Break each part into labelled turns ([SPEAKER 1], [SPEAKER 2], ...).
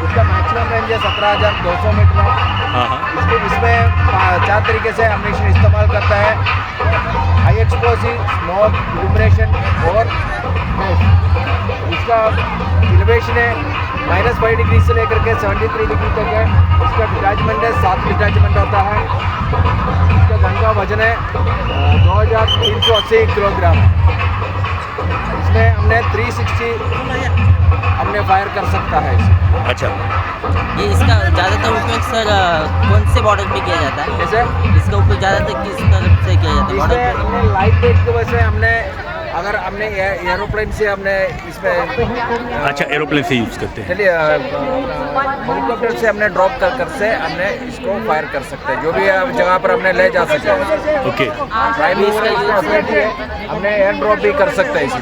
[SPEAKER 1] इसका maximum range है 17,200 metre है।
[SPEAKER 2] हाँ हाँ।
[SPEAKER 1] इसमें 4 तरीके से एमिनेशन इस्तेमाल करता है, हाई एक्सप्लोसिव, स्मोक, इल्यूमिनेशन और मेस। इसका एलिवेशन है -5 डिग्री से लेकर के 73 डिग्री तक है। इसका डिटैचमेंट है 7 डिटैचमेंट होता है। इसका गन का वजन है 2380 किलोग्राम है। इसमें हमने 360 हमने फायर कर सकता है इसे।
[SPEAKER 2] अच्छा,
[SPEAKER 3] ये इसका ज़्यादातर उपयोग सर कौन से बॉर्डर पे किया जाता है?
[SPEAKER 1] जैसे
[SPEAKER 3] इसका उपयोग ज़्यादातर किस तरफ से किया जाता है? बॉर्डर
[SPEAKER 1] इसमें
[SPEAKER 3] पे?
[SPEAKER 1] हमने लाइट वेट की वजह से हमने अगर हमने एरोप्लेन से हमने इसमें
[SPEAKER 2] अच्छा एरोप्लेन से यूज़ करते हैं।
[SPEAKER 1] चलिए हेलीकॉप्टर से हमने ड्रॉप कर से हमने इसको फायर कर सकते हैं, जो भी जगह पर हमने ले जा सकते हैं।
[SPEAKER 2] ओके,
[SPEAKER 1] प्राइमरी इसका फैसिलिटी है, हमने एयर ड्रॉप भी कर सकते हैं इसी।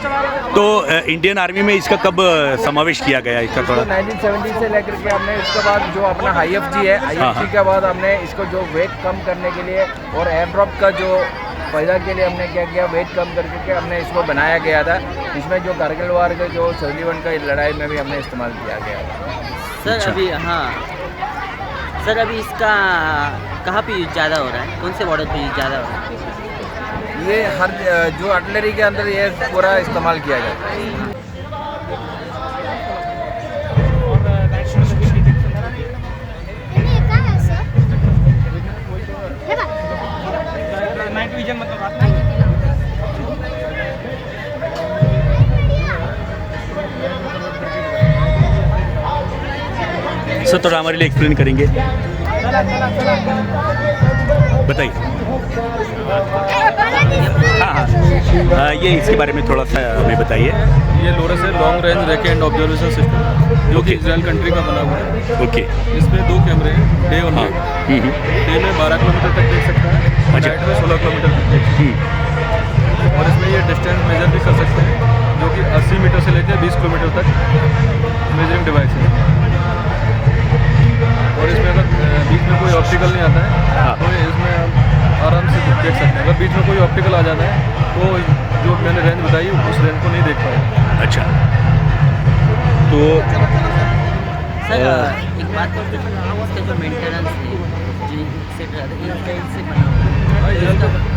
[SPEAKER 2] तो इंडियन आर्मी में इसका कब समावेश किया गया इसका थोड़ा?
[SPEAKER 1] 1970 से लेकर के हमने इसके बाद जो अपना IFG है, IFG के बाद हमने इसको जो वेट कम करने के लिए और एयर ड्रॉप का जो पैदा के लिए हमने क्या किया, वेट कम करके हमने इसको बनाया गया था। इसमें जो कारगिल वार के जो 71 का लड़ाई में भी हमने इस्तेमाल किया गया था।
[SPEAKER 3] सर अभी हाँ सर, अभी इसका कहाँ पे यूज ज़्यादा हो रहा है? कौन से बॉर्डर पे यूज ज़्यादा हो रहा है?
[SPEAKER 1] ये हर जो आर्टिलरी के अंदर ये पूरा इस्तेमाल किया जाता है।
[SPEAKER 2] सर थोड़ा हमारे लिए एक्सप्लेन करेंगे, बताइए। हाँ हाँ, ये इसके बारे में थोड़ा सा हमें बताइए।
[SPEAKER 4] ये लोरस है, long range recce and observation system, जो कि इजराइल कंट्री का बना हुआ है।
[SPEAKER 2] ओके,
[SPEAKER 4] इसमें 2 कैमरे हैं, डे और नाइट। डे में 12 किलोमीटर तक देख सकता है,
[SPEAKER 2] अच्छा।
[SPEAKER 4] नाइट में 16 किलोमीटर तक देख सकता है। और इसमें ये डिस्टेंस मेजर भी कर सकते हैं, जो कि 80 मीटर से लेकर 20 किलोमीटर तक मेजरिंग डिवाइस है। और इसमें अगर बीच में कोई ऑप्टिकल नहीं आता है तो इसमें हम आराम से देख सकते हैं। अगर बीच में कोई ऑप्टिकल आ जाता है तो जो मैंने रेंज बताई उस रेंज को नहीं देख पाएगा।
[SPEAKER 2] अच्छा, तो
[SPEAKER 3] सर एक बात करते हैं, इसका जो मेंटेनेंस है जो सेट से बना हुआ है,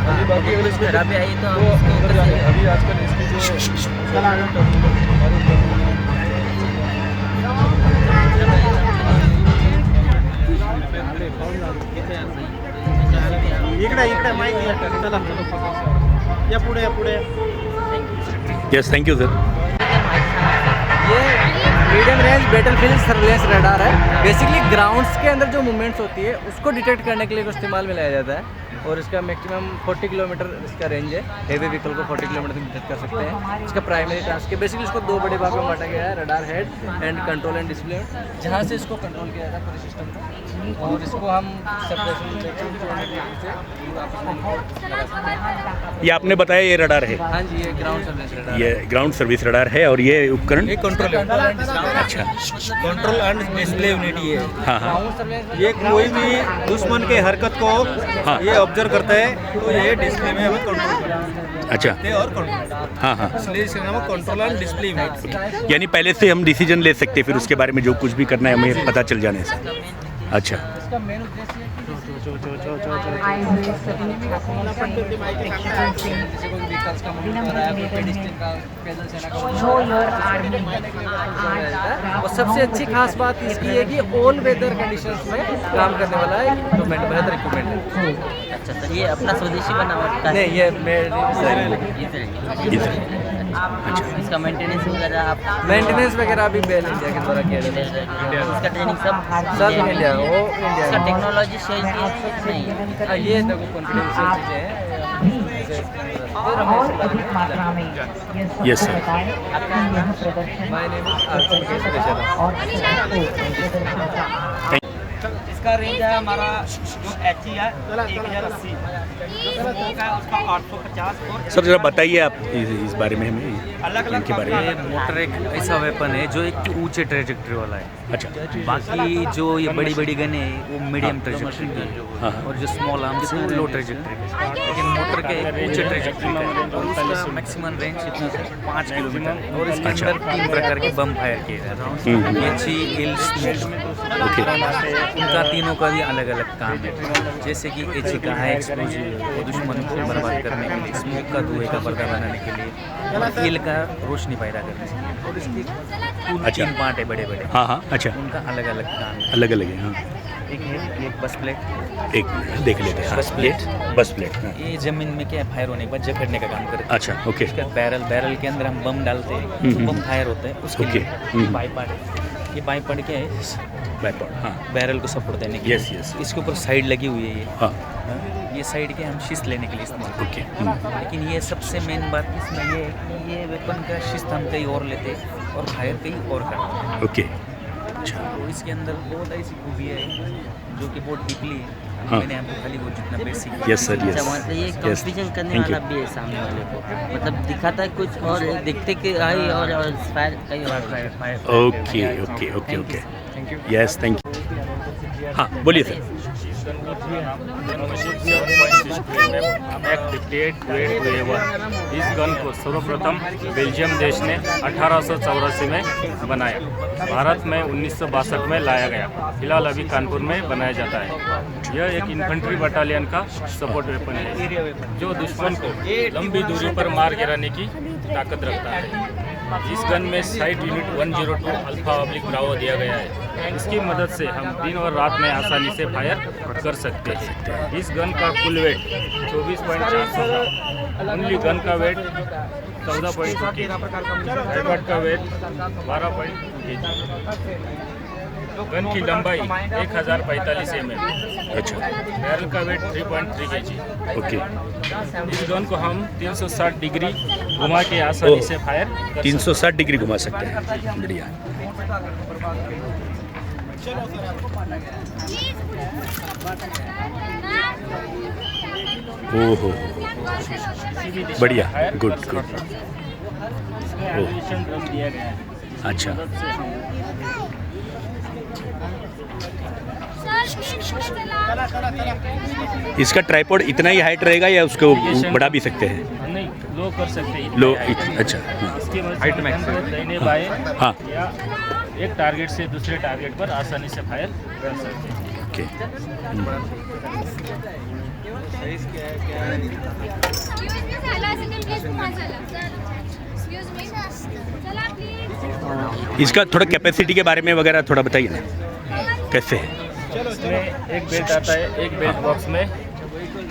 [SPEAKER 4] अभी बाकी अगर इसमें
[SPEAKER 3] खराबी आई तो हम
[SPEAKER 4] तो
[SPEAKER 3] इसको कैसे?
[SPEAKER 4] अभी आजकल इसकी जो
[SPEAKER 5] इकडे माहिती चला या पुढे
[SPEAKER 2] यस, थैंक यू सर।
[SPEAKER 5] ये medium range battlefield surveillance radar है। बेसिकली ग्राउंड्स के अंदर जो मूवमेंट्स होती है उसको डिटेक्ट करने के लिए इस्तेमाल में लाया जाता है। और इसका मैक्सिमम 40 किलोमीटर इसका रेंज है। हेवी व्हीकल को 40 किलोमीटर तक डिटेक्ट कर सकते हैं। इसका प्राइमरी टास्क है, बेसिकली इसको 2 बड़े भागों में बांटा गया है, radar head and control and display, जहाँ से इसको कंट्रोल किया जाता है पूरे सिस्टम को। और इसको हम सेपरेशन
[SPEAKER 2] ये आपने बताया ये रडार है?
[SPEAKER 5] हाँ जी, ये ग्राउंड सर्वेलेंस रडार
[SPEAKER 2] ये ग्राउंड सर्विस रडार है। और ये उपकरण
[SPEAKER 5] कंट्रोल
[SPEAKER 2] अच्छा,
[SPEAKER 5] कंट्रोल एंड डिस्प्ले यूनिट ये है।
[SPEAKER 2] हाँ हाँ,
[SPEAKER 5] ये कोई भी दुश्मन के हरकत को
[SPEAKER 2] हाँ।
[SPEAKER 5] ये ऑब्जर्व करता है तो ये डिस्प्ले में हमें कंट्रोल करते
[SPEAKER 2] अच्छा,
[SPEAKER 5] हैं और कंट्रोल,
[SPEAKER 2] हाँ हाँ,
[SPEAKER 5] इसलिए इसका नाम कंट्रोल एंड डिस्प्ले यूनिट।
[SPEAKER 2] यानी पहले से हम डिसीजन ले सकते हैं, फिर उसके बारे में जो कुछ भी करना है हमें पता चल जाने से। अच्छा,
[SPEAKER 5] इसका मेन उद्देश्य है कि और सबसे अच्छी खास बात इसकी है कि ऑल वेदर कंडीशंस में काम करने वाला है इक्विपमेंट, बेहतर इक्विपमेंट है।
[SPEAKER 3] अच्छा सर, ये अपना स्वदेशी बनावट का है?
[SPEAKER 5] नहीं, ये
[SPEAKER 2] अच्छा,
[SPEAKER 3] इसका मेंटेनेंस वगैरह आप
[SPEAKER 5] मेंटेनेंस वगैरह भी बेल इंडिया के द्वारा किया जाता है।
[SPEAKER 3] इसका ट्रेनिंग सब
[SPEAKER 5] सब इंडिया, वो इंडिया
[SPEAKER 3] इसका टेक्नोलॉजी सही है नहीं?
[SPEAKER 5] हाँ, ये देखो कॉन्फिडेंशियल चीज़ें हैं।
[SPEAKER 2] Yes sir.
[SPEAKER 5] My name is Aarti Suresh Yadav.
[SPEAKER 3] इसका रेंज है हमारा जो एच है 1080, जो स्मोक है उसका 850 और
[SPEAKER 2] सर जरा बताइए आप इस बारे में हमें,
[SPEAKER 3] अलग-अलग
[SPEAKER 2] इनके बारे में।
[SPEAKER 5] ये मोटर एक ऐसा वेपन है जो एक ऊंचे ट्रेजेक्ट्री वाला है।
[SPEAKER 2] अच्छा।
[SPEAKER 5] बाकी जो ये बड़ी बड़ी गन है वो मीडियम ट्रेजेक्ट्री की
[SPEAKER 2] हाँ,
[SPEAKER 5] है
[SPEAKER 2] हाँ।
[SPEAKER 5] और जो स्मॉल आर्म्स है वो लो ट्रेजेक्ट्री की है। लेकिन मोटर के ऊंचे ट्रेजेक्ट्री का है और उसका मैक्सिमम रेंज कितना है 5 किलोमीटर है और इसके अंदर 3 प्रकार के बम फायर किए जाते हैं। एची, इल, स्मोक।
[SPEAKER 2] ओके।
[SPEAKER 5] उनका तीनों का भी अलग अलग काम है। जैसे कि एची का है एक्सप्लोजिव वो दुश्मन को बर्बाद करने के लिए, स्मोक का धुएं का पर्दा बनाने के लिए और इल का रोशनी पैदा करने के लिए और इसकी
[SPEAKER 2] अच्छा।
[SPEAKER 5] 3 पार्ट है बड़े बड़े,
[SPEAKER 2] हाँ हाँ अच्छा,
[SPEAKER 5] उनका अलग अलग काम है।
[SPEAKER 2] अलग अलग है। हाँ
[SPEAKER 5] एक है एक बस प्लेट,
[SPEAKER 2] एक देख लेते हैं।
[SPEAKER 5] बस प्लेट।
[SPEAKER 2] बस प्लेट हाँ।
[SPEAKER 5] ये जमीन में क्या फायर होने के बाद जकड़ने का काम करता है।
[SPEAKER 2] अच्छा ओके।
[SPEAKER 5] इसका बैरल के अंदर हम बम डालते हैं, बम फायर होता है उसके
[SPEAKER 2] ओके।
[SPEAKER 5] लिए बाईपार्ट। ये बाईपार्ट क्या है,
[SPEAKER 2] बैकवर्ड हाँ।
[SPEAKER 5] बैरल को सपोर्ट देने के
[SPEAKER 2] Yes,
[SPEAKER 5] लिए।
[SPEAKER 2] yes.
[SPEAKER 5] इसके ऊपर साइड लगी हुई है ये।
[SPEAKER 2] हाँ
[SPEAKER 5] हाँ, ये साइड के हम शिस्त लेने के लिए इस्तेमाल करते
[SPEAKER 2] ओके।
[SPEAKER 5] हैं। लेकिन ये सबसे मेन बात इसमें ये है कि ये वेपन का शिस्त हम कहीं और लेते हैं और फायर कहीं और करते हैं।
[SPEAKER 2] ओके। अच्छा
[SPEAKER 5] तो इसके अंदर बहुत ऐसी खूबी है जो कि बहुत डीपली है।
[SPEAKER 2] हाँ।
[SPEAKER 5] मैंने आपको खाली वो जितना बेसिक
[SPEAKER 2] यस सर
[SPEAKER 3] अच्छा
[SPEAKER 2] यस।
[SPEAKER 3] मतलब ये
[SPEAKER 2] Yes.
[SPEAKER 3] कंफ्यूजन करने
[SPEAKER 2] Thank you.
[SPEAKER 3] वाला भी है सामने वाले को, मतलब दिखाता है कुछ और देखते कि आई और फायर कहीं और।
[SPEAKER 2] Okay okay okay okay. Yes thank you. हाँ बोलिए सर।
[SPEAKER 6] इस गन को सर्वप्रथम बेल्जियम देश ने 1884 में बनाया। भारत में 1962 में लाया गया। फिलहाल अभी कानपुर में बनाया जाता है। यह एक इन्फेंट्री बटालियन का सपोर्ट वेपन है जो दुश्मन को लंबी दूरी पर मार गिराने की ताकत रखता है। इस गन में साइट यूनिट 102 अल्फा/ब्रावो दिया गया है। इसकी मदद से हम दिन और रात में आसानी से फायर कर सकते हैं। इस गन का कुल वेट 24.4 ग्राम, ओनली गन का वेट 14.2 kg, हेडबट का वेट 12.2 kg। गन की लंबाई 1045 mm।
[SPEAKER 2] अच्छा
[SPEAKER 6] बैरल का वेट 3.3 kg।
[SPEAKER 2] ओके।
[SPEAKER 6] इस गन को हम 360 डिग्री घुमा के आसानी से फायर कर सकते हैं।
[SPEAKER 2] 360 डिग्री घुमा सकते हैं। बढ़िया। ओहो बढ़िया गुड गुड।
[SPEAKER 6] इसमें एम्यूनिशन ड्रम दिया गया है।
[SPEAKER 2] अच्छा इसका ट्राइपॉड इतना ही हाइट रहेगा या उसको बढ़ा भी सकते हैं?
[SPEAKER 6] नहीं, लो कर सकते हैं।
[SPEAKER 2] लो अच्छा हाँ।
[SPEAKER 6] इसके हाइट मैक्स दाहिने बाएं
[SPEAKER 2] हाँ
[SPEAKER 6] या एक टारगेट से दूसरे टारगेट पर आसानी से फायर कर सकते हैं।
[SPEAKER 2] ओके। इसका थोड़ा कैपेसिटी के बारे में वगैरह थोड़ा बताइए ना कैसे है?
[SPEAKER 6] इसमें एक बेल्ट आता है, एक बेल्ट बॉक्स में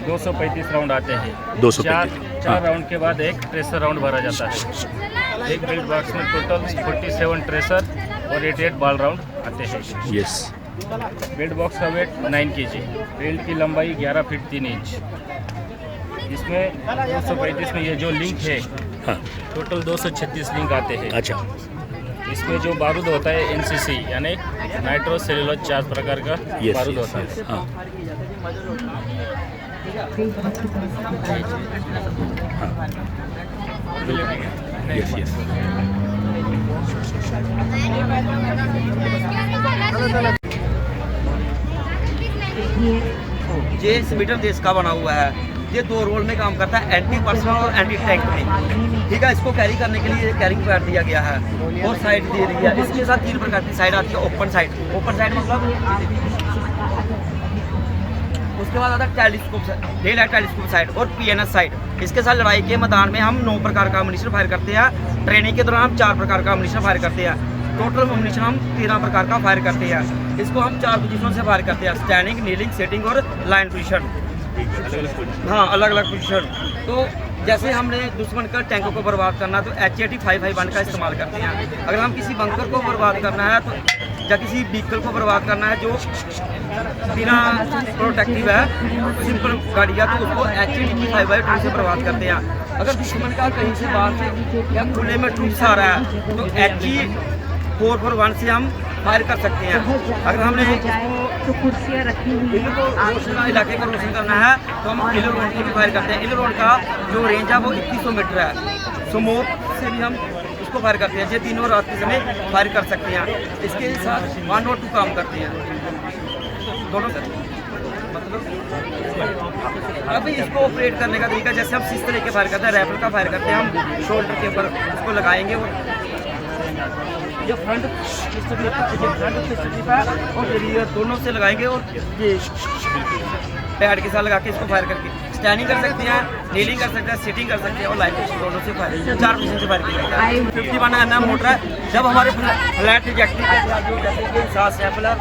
[SPEAKER 6] 235 राउंड आते हैं।
[SPEAKER 2] 235
[SPEAKER 6] चार राउंड के बाद एक ट्रेसर राउंड भरा जाता है। एक बेल्ट बॉक्स में टोटल 47 ट्रेसर और 88 बॉल राउंड आते हैं।
[SPEAKER 2] यस।
[SPEAKER 6] बेल्ट बॉक्स का वेट 9 kg। बेल्ट की लंबाई 11 फीट 3 इंच। इसमें 235 में ये जो लिंक है
[SPEAKER 2] हाँ
[SPEAKER 6] टोटल 236 लिंक आते हैं।
[SPEAKER 2] अच्छा
[SPEAKER 6] इसमें जो बारूद होता है NCC यानी नाइट्रो सेलुलोज 4 प्रकार का
[SPEAKER 2] यस
[SPEAKER 6] बारूद होता है।
[SPEAKER 2] यस हाँ यस यस।
[SPEAKER 3] ये मीटर देश का बना हुआ है। ये 2 रोल में काम करता है, एंटी पर्सनल और एंटी टैंक में। ठीक है, इसको कैरी करने के लिए कैरिंग पैड दिया गया है और साइड दी गई है। इसके साथ 3 प्रकार की साइड आती है। ओपन साइड मतलब उसके बाद आता है telescope, day light telescope side और PNS साइड। इसके साथ लड़ाई के मैदान में हम 9 प्रकार का एम्यूनिशन फायर करते हैं। ट्रेनिंग के दौरान हम 4 प्रकार का एम्यूनिशन फायर करते हैं। टोटल एम्यूनिशन हम 13 प्रकार का फायर करते हैं। इसको हम 4 पोजीशनों से फायर करते हैं, स्टैंडिंग, नीलिंग, सेटिंग और लाइन पोजीशन। हाँ, अलग अलग पोजीशन। तो जैसे हमने दुश्मन का टैंकों को बर्बाद करना है तो HAT-551 का इस्तेमाल करते हैं। अगर हम किसी बंकर को बर्बाद करना है तो या किसी व्हीकल को बर्बाद करना है जो बिना प्रोटेक्टिव है, सिंपल गाड़ी है, तो उसको HAT-552 से बर्बाद करते हैं। अगर दुश्मन का कहीं से बाहर से या खुले में टूल्स आ रहा है तो HE-441 से हम फायर कर सकते हैं। अगर हमने
[SPEAKER 7] तो कुर्सियाँ रखी हुई
[SPEAKER 3] इलर को रोशन इलाके को रोशन करना है तो हम इलर रोड की भी फायर करते हैं। इलर रोड का जो रेंज है वो 2100 मीटर है। स्मोक से भी हम उसको फायर करते हैं। ये दिन और रात के समय फायर कर सकते हैं। इसके साथ 1 और 2 काम करते हैं दोनों से। मतलब अभी इसको ऑपरेट करने का तरीका जैसे हम इस तरह के फायर करते हैं, राइफल का फायर करते हैं, हम शोल्डर के ऊपर उसको लगाएंगे और ये फ्रंट पिस्टल है और रियर दोनों से लगाएंगे और ये पैड के साथ लगा के इसको फायर करके स्टैंडिंग कर सकते हैं, नीलिंग कर सकते हैं, सिटिंग कर सकते हैं और लाइन दोनों से फायर 4 पोजीशन से फायर किया जाता है। 51 mm मोटर है। जब हमारे फ्लैट ट्रैजेक्टरी के साथ जो जैसे कि इंसास सैंपलर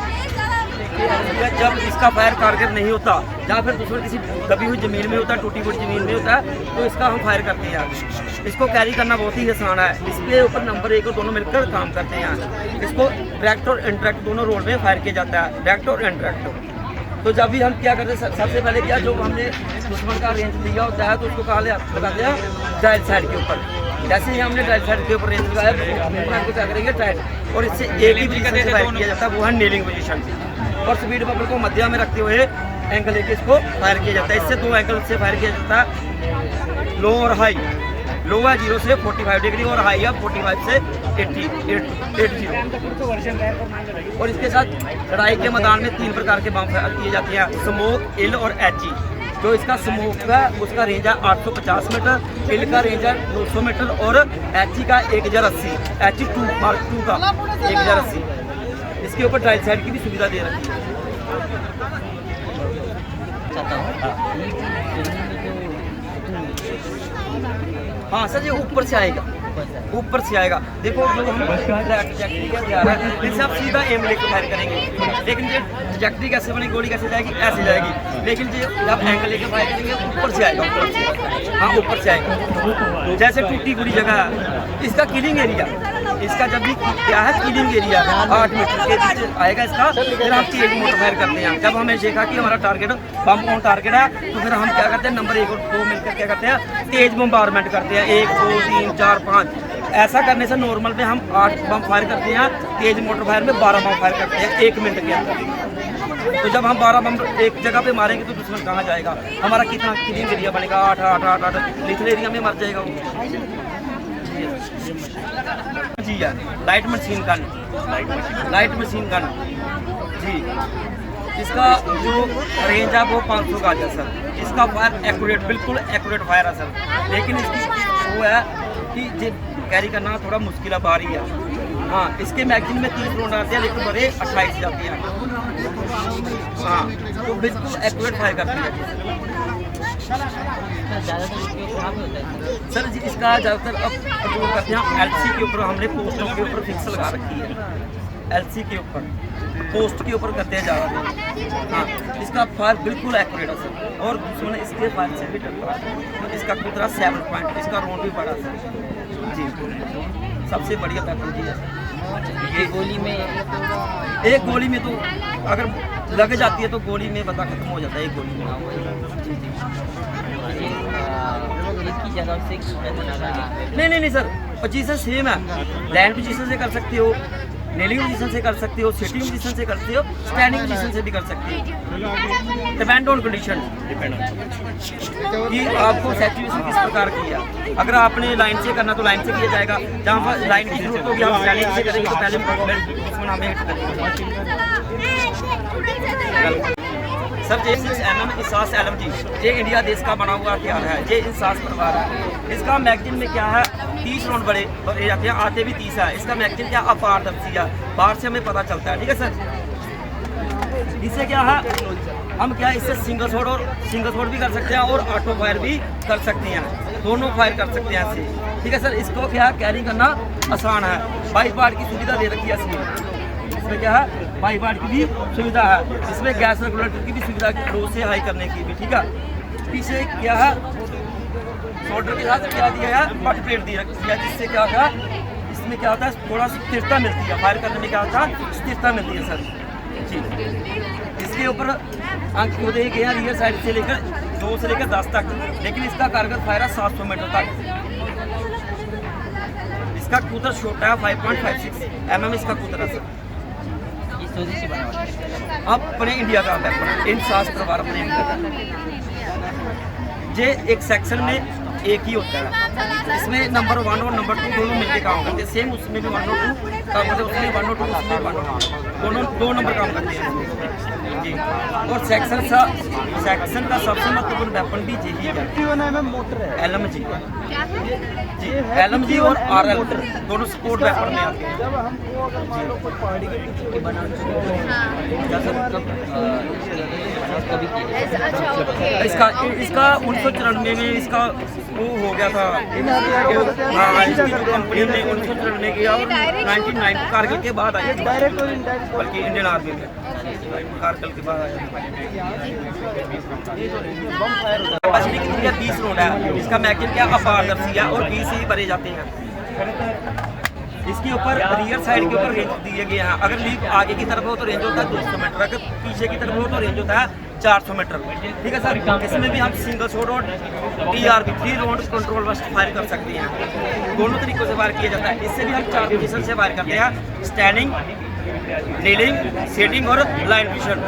[SPEAKER 3] जब इसका फायर कारगर नहीं होता या फिर दूसरे किसी दबी हुई ज़मीन में होता है, टूटी फूटी ज़मीन में होता है तो इसका हम फायर करते हैं। इसको कैरी करना बहुत ही आसान है। इसके ऊपर नंबर 1 और दोनों मिलकर काम करते हैं। इसको डायरेक्ट और इंटरेक्ट दोनों रोड में फायर किया जाता है, डायरेक्ट और इंटरेक्ट। तो जब भी हम क्या करते हैं सबसे पहले क्या जो हमने दुश्मन का रेंज लिया होता है तो उसको कहाँ लगाते हैं डायल साइड के ऊपर। जैसे ही हमने डायल साइड के ऊपर रेंज लगाया तो क्या करेंगे टाइट और इससे एक ही पोजीशन से फायर किया जाता है, वो है नेलिंग पोजीशन। और स्पीड बबल को मध्य में रखते हुए एंगल लेके इसको फायर किया जाता है। इससे 2 एंगल से फायर किया जाता है, लो और हाई। लो है 0 से 45 डिग्री और हाई है 45 से 80। और इसके साथ लड़ाई के मैदान में 3 प्रकार के बम फायर किए जाते हैं, स्मोक, इल और एचई। जो इसका स्मोक है उसका रेंज है 850 मीटर, इल का रेंज है 900 मीटर और एचई का 1080, एचई 2 मार्क 2 का 1080। इसके ऊपर डायल साइड की भी सुविधा दे रखी है। हाँ सर, ये ऊपर से आएगा, ऊपर से आएगा। देखो जो हम ट्रैजेक्टरी का तैयार है इससे आप सीधा एम लेकर फायर करेंगे, लेकिन ये ट्रैजेक्टरी कैसे बनेगी, गोली कैसे जाएगी, ऐसे जाएगी। लेकिन जो जब एंगल लेकर फायर करेंगे ऊपर से आएगा, ऊपर से। हाँ ऊपर से आएगा। जैसे टूटी पूरी जगह है, इसका किलिंग एरिया, इसका जब भी क्या है किलिंग एरिया 8 मीटर के बीच आएगा इसका। फिर हम तेज मोटर फायर करते हैं। जब हमें देखा कि हमारा टारगेट बम ऑन टारगेट है तो फिर हम क्या करते हैं नंबर 1 और 2 मिलकर क्या करते हैं तेज बम्बारमेंट करते हैं। 1 2 3 4 5 ऐसा करने से नॉर्मल में हम 8 बम फायर करते हैं, तेज मोटर फायर में 12 बम फायर करते हैं 1 मिनट के अंदर। तो जब हम 12 बम एक जगह पे मारेंगे तो दुश्मन कहाँ जाएगा, हमारा कितना किलिंग एरिया बनेगा 8 8 8 8 लिथल एरिया में मर जाएगा वो। जी है light machine gun, light machine gun जी। इसका जो रेंज है वो 500 का है सर। इसका फायर एक्यूरेट, बिल्कुल एक्यूरेट फायर है सर। लेकिन इसकी वो है कि ये कैरी करना थोड़ा मुश्किल है, भारी है। हाँ इसके मैगजीन में 30 राउंड आते हैं लेकिन बड़े 28 जाती हैं। हाँ तो बिल्कुल एक्यूरेट फायर करती है सर जी। इसका ज़्यादातर अब जो करते हैं एलसी के ऊपर, हमने पोस्टों के ऊपर फिक्स लगा रखी है। एलसी के ऊपर पोस्ट के ऊपर करते हैं ज़्यादा। हाँ इसका फायर बिल्कुल एक्यूरेट है सर। और दुश्मन इसके फायर से भी डरता है। इसका कुतरा 7 पॉइंट, इसका राउंड भी बड़ा सर जी। सबसे बढ़िया पैटर्न जी है। ये गोली में एक गोली में तो अगर लग जाती है तो गोली में बता खत्म हो जाता है एक गोली में। जी
[SPEAKER 8] इसकी जगह से
[SPEAKER 3] नहीं सर, पोजीशन सेम है। लैंड पोजीशन से कर सकते हो, नेलिंग पोजीशन से कर सकते हो, सिटिंग पोजीशन से करते हो, स्टैंडिंग पोजीशन से भी कर सकते हो। डिपेंड ऑन कंडीशन कि आपको सैचुरेशन किस प्रकार की है। अगर आपने लाइन से करना तो लाइन से किया जाएगा, जहाँ पर लाइन की जरूरत होगी हम स्टैंडिंग से करेंगे तो पहले दुश्मन हमें हिट करेंगे। सर ये 6 mm इंसास LMG ये इंडिया देश का बना हुआ हथियार है। ये इंसास परिवार है। इसका मैगजीन में क्या है 30 राउंड बड़े जाते हैं, आते भी 30 है। इसका मैगजीन क्या अपारदर्शी है, बाहर से हमें पता चलता है। ठीक है सर। इससे क्या है हम क्या इससे सिंगल शॉट भी कर सकते हैं और ऑटो फायर भी कर सकते हैं, दोनों फायर कर सकते हैं ऐसे। ठीक है सर। इसको क्या कैरी करना आसान है। 22 वाट की सुविधा दे रखी है इसमें क्या है 22 वाट की भी सुविधा है। इसमें गैस रेगुलेटर की भी सुविधा, लो से हाई करने की भी। ठीक है। पीछे क्या है शोल्डर के साथ क्या दिया है बट प्लेट दी रखी है, जिससे क्या होता है इसमें क्या होता है थोड़ा सी स्थिरता मिलती है। फायर करने में क्या होता है स्थिरता मिलती है सर जी। इसके ऊपर अंक को दिए गए हैं रियर साइड से लेकर 2 से लेकर 10 तक, लेकिन इसका कारगर फायर है 700 मीटर तक। इसका कूतर छोटा है 5.56 mm इसका कूतर है सर। अपने इंडिया का वेपन है, इन शास्त्र परिवार अपने इंडिया का। ये एक सेक्शन में एक ही होता है, इसमें नंबर 1 और नंबर 2 दोनों मिलकर काम करते हैं। सेम उसमें भी 1 और 2 काम करते हैं, उसमें 1 और 2 उसमें 1 और 2 दोनों 2 नंबर काम करते हैं जी। और सेक्शन का सबसे महत्वपूर्ण वेपन भी यही है, LMG जी। LMG और RL दोनों स्पोर्ट वेपन में आते हैं। इसका 1994 में इसका वो हो गया था, हाँ इसकी जो कंपनी ने 1994 किया और 1990 कारगिल के बाद आया, बल्कि इंडियन आर्मी में कारगिल के बाद आया। बचने की दुनिया 20 राउंड है, इसका मैगजीन क्या अपारदर्शी है और 20 ही भरे जाते हैं। इसके ऊपर रियर साइड के ऊपर रेंज दिए गए हैं, अगर लीक आगे की तरफ हो तो रेंज होता है 200 मीटर, अगर पीछे की तरफ हो तो रेंज होता है 400 मीटर। ठीक है सर, इसमें भी हम सिंगल शॉट और TRB 3 round control burst fire कर सकते हैं, दोनों तरीकों से फायर किया जाता है। इससे भी हम 4 पोजीशन से फायर करते हैं, स्टैंडिंग, नीलिंग, सेटिंग और लाइन पोजीशन।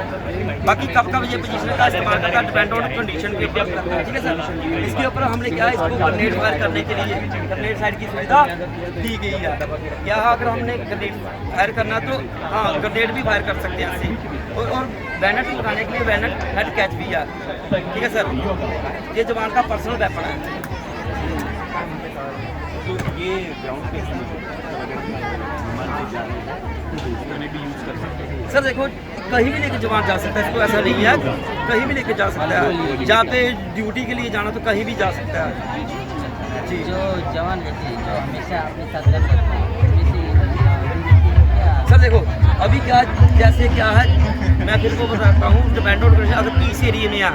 [SPEAKER 3] बाकी कब ये पोजीशन का इस्तेमाल करता है डिपेंड ऑन कंडीशन के ऊपर करता है। ठीक है सर, इसके ऊपर हमने क्या है, इसको ग्रेनेड फायर करने के लिए ग्रेनेड साइड की सुविधा दी गई है। यहाँ अगर हमने ग्रेनेड फायर करना तो हाँ ग्रेनेड भी फायर कर सकते हैं इससे, और बैनट लगाने के लिए बैनट हेड कैच भी है। ठीक है सर, ये जवान का पर्सनल वेपन है। तो ये ग्राउंड पे सर देखो कहीं भी लेके जवान जा सकता है, इसको ऐसा नहीं है, कहीं भी लेके जा सकता है। जहाँ पे ड्यूटी के लिए जाना तो कहीं भी जा सकता है जी।
[SPEAKER 8] जो जवान रहते हैं जो हमेशा अपने साथ रहते हैं,
[SPEAKER 3] सर देखो अभी क्या जैसे क्या है, मैं फिर को बताता हूँ, डिपेंड ऑन अगर पीस एरिया में है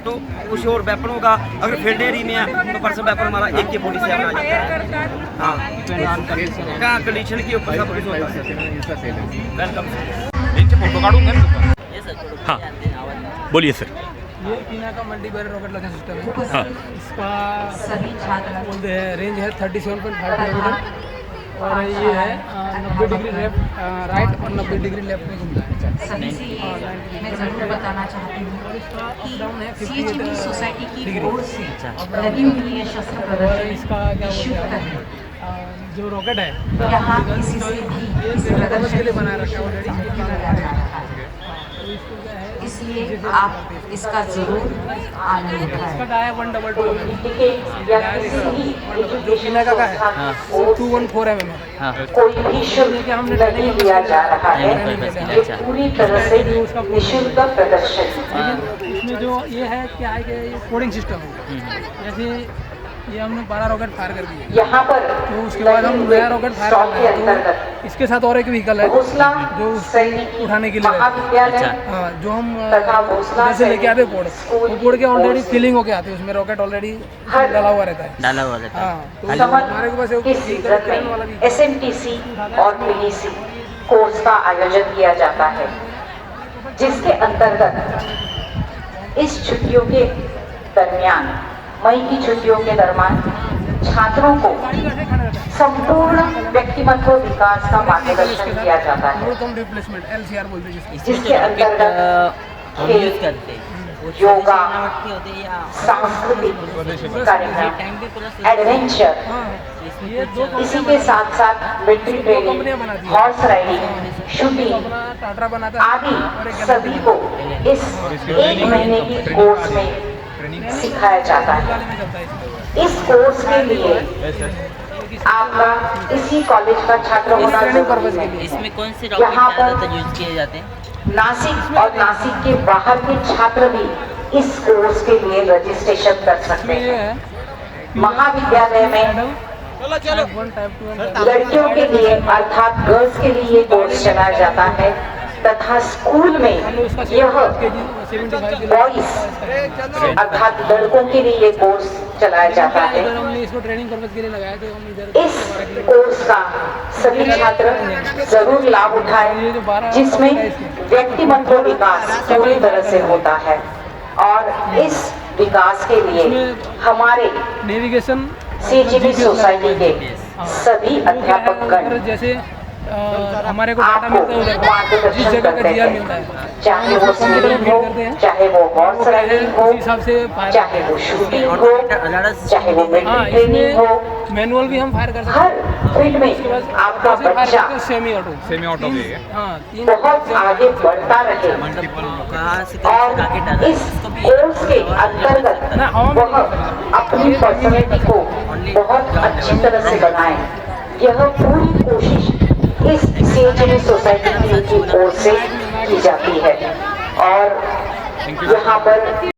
[SPEAKER 3] तो कुछ और वेपन होगा, अगर फील्ड एरिया में है तो पर्सनल वेपन हमारा एक के बॉडी से आ जाता है। हाँ कंडीशन के ऊपर सब कुछ होता है। वेलकम।
[SPEAKER 2] हाँ बोलिए सर।
[SPEAKER 9] ये पीना का multi barrel rocket launching system है।
[SPEAKER 2] हाँ
[SPEAKER 9] इसका बोलते हैं रेंज है 37.5 किलोमीटर और ये है 90 डिग्री लेफ्ट राइट और 90 डिग्री लेफ्ट में घूमता है।
[SPEAKER 7] सभी से ये मैं ज़रूर बताना चाहती हूँ कि CHB सोसाइटी की ओर से लगी हुई ये शस्त्र
[SPEAKER 9] और
[SPEAKER 7] प्रदर्शनी
[SPEAKER 9] इसका क्या बोलते हैं जो रॉकेट है
[SPEAKER 7] यहाँ किसी से भी इस प्रदर्शनी
[SPEAKER 9] के लिए बना रखा है ऑलरेडी।
[SPEAKER 7] लगाया जा रहा है, इसलिए आप इसका जरूर आनंद
[SPEAKER 9] इसका
[SPEAKER 7] उठाएं।
[SPEAKER 9] का है 122
[SPEAKER 7] टिकट या किसी भी
[SPEAKER 9] जो पीना का है 214 mm है।
[SPEAKER 7] कोई भी शुल्क नहीं लिया जा रहा है, ये पूरी तरह से निःशुल्क प्रदर्शन।
[SPEAKER 9] इसमें जो ये है क्या है कि ये कोडिंग सिस्टम है, जैसे ये हमने 12 रॉकेट फायर कर दिए,
[SPEAKER 7] यहाँ पर
[SPEAKER 9] तो उसके बाद हम नया रॉकेट फायर कर रहे हैं, तो इसके साथ और एक व्हीकल है
[SPEAKER 7] भोसला
[SPEAKER 9] जो उसको
[SPEAKER 7] सैनिक
[SPEAKER 9] उठाने के लिए
[SPEAKER 7] महाविद्यालय
[SPEAKER 9] हाँ जो हम
[SPEAKER 7] तथा भोसला
[SPEAKER 9] जैसे लेके आते हैं पोड़,
[SPEAKER 7] स्कूल
[SPEAKER 9] वो पोड़ के ऑलरेडी
[SPEAKER 7] की
[SPEAKER 9] फिलिंग होके आते हैं, उसमें रॉकेट ऑलरेडी
[SPEAKER 7] हर
[SPEAKER 9] डाला हुआ रहता है।
[SPEAKER 8] है।
[SPEAKER 9] हाँ तो
[SPEAKER 7] समझ
[SPEAKER 9] हमारे के पास
[SPEAKER 7] के
[SPEAKER 9] एक
[SPEAKER 7] सीजन
[SPEAKER 9] करंट वाला
[SPEAKER 7] में
[SPEAKER 9] भी
[SPEAKER 7] SMTC और PDC कोर्स का आयोजन किया जाता है, जिसके अंतर्गत इस छुट्टियों के दरमियान मई की छुट्टियों के दरमियान छात्रों को संपूर्ण व्यक्तिमत्व विकास का मार्गदर्शन किया जाता है,
[SPEAKER 9] रिप्लेसमेंट LCR बोलते हैं जिसको।
[SPEAKER 7] जिसके अंतर्गत खेल, योगा, सांस्कृतिक कार्यक्रम, एडवेंचर, इसी के साथ साथ military training, horse riding, shooting आदि सभी को इस 1 महीने की कोर्स में सिखाया जाता है। इस कोर्स के लिए आपका इसी कॉलेज का छात्र होना जरूरी है।
[SPEAKER 8] इसमें कौन से
[SPEAKER 7] यहाँ
[SPEAKER 8] रॉकेट
[SPEAKER 7] पर
[SPEAKER 8] ज़्यादातर यूज किए जाते हैं?
[SPEAKER 7] नासिक और नासिक के बाहर के छात्र भी इस कोर्स के लिए रजिस्ट्रेशन कर सकते हैं। महाविद्यालय में लड़कियों के लिए अर्थात गर्ल्स के लिए कोर्स चलाया जाता है तथा स्कूल में यह बॉयज अर्थात लड़कों के लिए कोर्स चलाया जाता है।
[SPEAKER 9] इसको ट्रेनिंग पर्पस के लिए लगाया तो हम इधर
[SPEAKER 7] इस कोर्स का सभी छात्र जरूर लाभ उठाएं, जिसमें व्यक्तिमत्व विकास पूरी तरह से होता है और इस विकास के लिए हमारे
[SPEAKER 9] नेविगेशन
[SPEAKER 7] CHB सोसाइटी के सभी अध्यापकगण
[SPEAKER 9] जैसे हमारे को डाटा मिलता है उधर का, जिस जगह का जीआर मिलता है
[SPEAKER 7] चाहे वो
[SPEAKER 9] कंप्यूटर में
[SPEAKER 7] स्विमिंग
[SPEAKER 9] फीड
[SPEAKER 7] हो,
[SPEAKER 9] करते हैं,
[SPEAKER 7] चाहे वो हॉर्स राइडिंग हो,
[SPEAKER 9] उस हिसाब से फायर
[SPEAKER 7] चाहे वो शूटिंग हो, चाहे वो
[SPEAKER 9] हाँ
[SPEAKER 7] मिलिट्री ट्रेनिंग हो,
[SPEAKER 9] इसमें मैनुअल भी हम फायर कर सकते
[SPEAKER 7] हर
[SPEAKER 9] हैं।
[SPEAKER 7] फील्ड में आपका बच्चा
[SPEAKER 9] सेमी ऑटो हाँ 3
[SPEAKER 7] बहुत आगे बढ़ता रहे
[SPEAKER 8] कहाँ से
[SPEAKER 7] और इस कोर्स के अंतर्गत
[SPEAKER 9] ना हवा में
[SPEAKER 7] वह अपनी पर्सनैलिटी को बहुत अच्छी तरह से बनाए। यह पूरी कोशिश इस CHME सोसाइटी की ओर से की जाती है और यहाँ पर